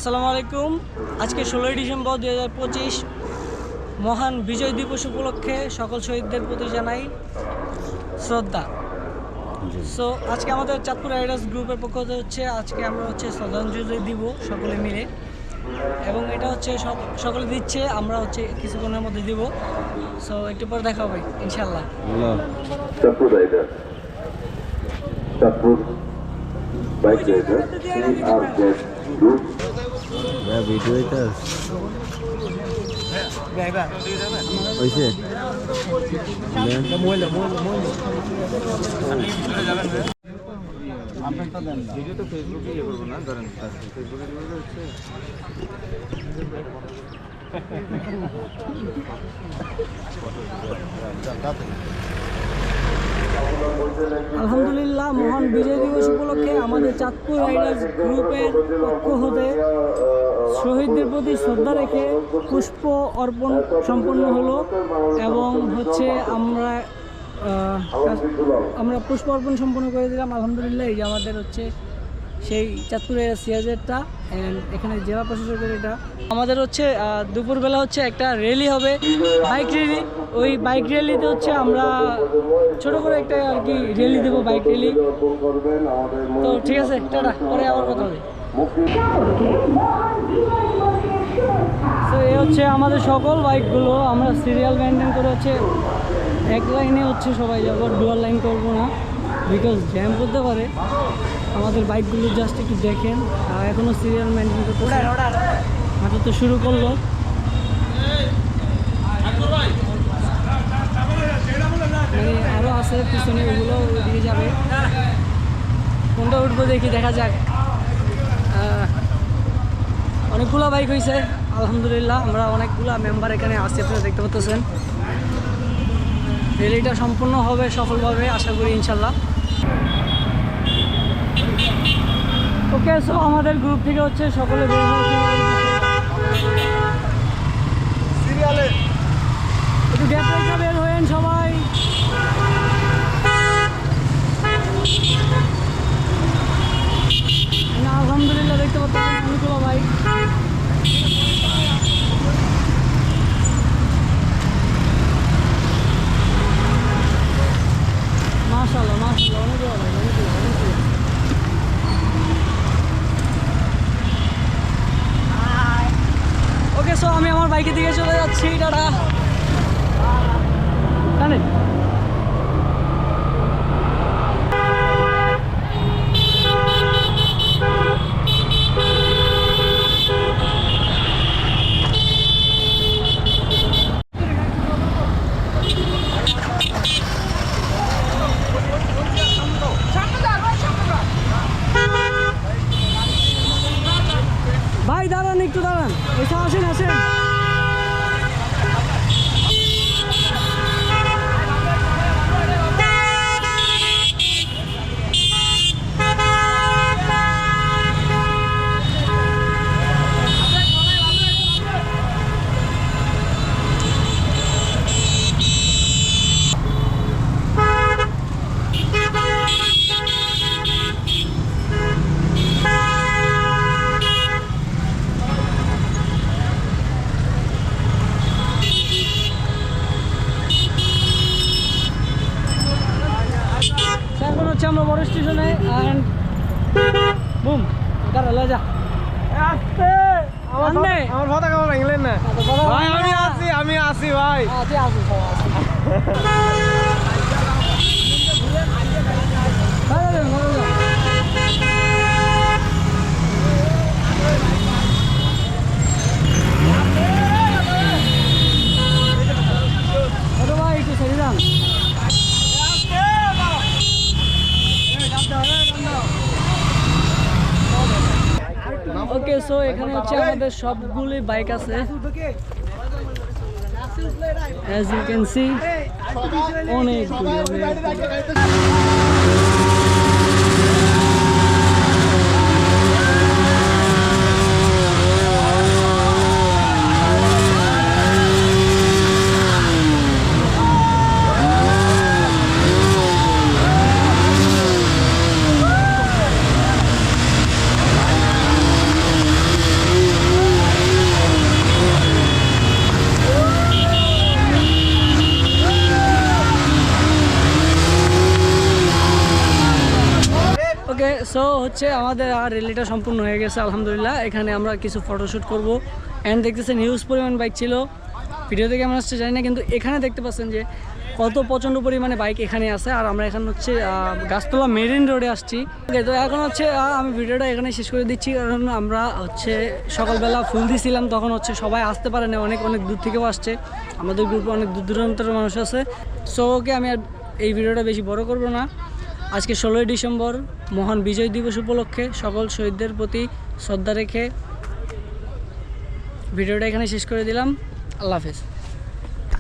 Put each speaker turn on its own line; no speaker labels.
আসসালামু আলাইকুম। আজকে 16 ডিসেম্বর 2025 মহান বিজয় দিবস উপলক্ষে সকল শহীদদের প্রতি জানাই শ্রদ্ধা। সো আজকে আমাদের চাঁদপুর রাইডার্স গ্রুপের পক্ষ থেকে আজকে আমরা শ্রদ্ধাঞ্জলি দিব সকলে মিলে, এবং এটা সকলে দিচ্ছে, আমরা কিছুক্ষণের মধ্যে দিব। সো একটু পর দেখা হবে ইনশাল্লাহ।
Chandpur rider, Chandpur bike rider, CRZ group.
Video এটা হইছে মোবাইল আপনারটা দেন। ভিডিও তো ফেসবুকে ইয়ে করবো না, ধরেন ফেসবুকে হচ্ছে
আলহামদুলিল্লাহ, মহান বিজয় দিবস উপলক্ষে আমাদের চাঁদপুর রাইডার্স গ্রুপের পক্ষ হতে শহীদদের প্রতি শ্রদ্ধা রেখে পুষ্প অর্পণ সম্পন্ন হলো, এবং আমরা পুষ্প অর্পণ সম্পন্ন করে দিলাম। আলহামদুলিল্লাহ, এই যে আমাদের সেই চাঁদপুরের সিয়াজেরটা, অ্যান্ড এখানে জেলা প্রশাসকের এটা। আমাদের দুপুরবেলা একটা র্যালি হবে, বাইক র্যালি। ওই বাইক র্যালিতে আমরা ছোট করে একটা আর কি র্যালি দেবো, বাইক র্যালি। তো ঠিক আছে, টাটা, পরে আবার কথা হবে। তো এই আমাদের সকল বাইকগুলো আমরা সিরিয়াল মেনটেন করে এক লাইনে সবাই যাবো, ডুয়াল লাইন করবো না, বিকজ জ্যাম করতে পারে। আমাদের বাইকগুলো জাস্ট একটু দেখেন, এখনও সিরিয়াল মেনটেন করতে মাত্র তো শুরু করলো। আরও আছে পিছনে, ওগুলো ওইদিকে যাবে। কোনটা উঠবো দেখি, দেখা যাক। অনেকগুলো বাইক হয়েছে আলহামদুলিল্লাহ, আমরা অনেকগুলো মেম্বার এখানে আসছি, আপনারা দেখতে পাচ্ছেন। র্যালিটা সম্পূর্ণ হবে সফলভাবে, আশা করি ইনশাল্লাহ। ওকে, সো আমাদের গ্রুপ থেকে সকলে বের হওয়া শুরু করে দিচ্ছে। একটু গ্যাপ রেখে বের হয়েন সবাই। আলহামদুলিল্লাহ, দেখতে পাচ্ছেন অনেকগুলো বাইক। মাশাআল্লাহ মাশাআল্লাহ, অনেকগুলো বাইক, অনেকগুলো। ওকে, সো আমি আমার বাইকের দিকে চলে যাচ্ছি, টাটা। জানেন ভাই, দাঁড়ান, একটু দাঁড়ান, এসে আসেন আসেন। আমরা বড় স্টেশনে, অ্যান্ড বুম, দাঁড়া লয়ে যা। আস্তে, আমার ভাতা কেমন ভাঙলেন না ভাই? আমি আসি ভাই। তুই আসিস, ভাই একটু ছেড়ে যান। ওকে, সো এখানে আমাদের সবগুলি বাইক আছে, as you can see, অনেকগুলি। ওকে, সো হচ্ছে আমাদের আর র্যালিটা সম্পূর্ণ হয়ে গেছে আলহামদুলিল্লাহ। এখানে আমরা কিছু ফটোশ্যুট করব অ্যান্ড দেখতেছেন হিউজ পরিমাণ বাইক ছিল, ভিডিওতে কেমন আসছে জানি না, কিন্তু এখানে দেখতে পাচ্ছেন যে কত প্রচণ্ড পরিমাণে বাইক এখানে আছে। আর আমরা এখন হচ্ছে গাছতলা মেরিন রোডে আসছি। ওকে, তো এখন হচ্ছে আমি ভিডিওটা এখানে শেষ করে দিচ্ছি, কারণ আমরা হচ্ছে সকালবেলা ফুল দিয়েছিলাম, তখন হচ্ছে সবাই আসতে পারে না, অনেক অনেক দূর থেকেও আসছে, আমাদের গ্রুপে অনেক দূর দূরান্তের মানুষ আছে। সো ওকে, আমি আর এই ভিডিওটা বেশি বড় করব না। আজকে 16ই ডিসেম্বর মহান বিজয় দিবস উপলক্ষে সকল শহীদদের প্রতি শ্রদ্ধা রেখে ভিডিওটা এখানে শেষ করে দিলাম। আল্লাহ হাফেজ।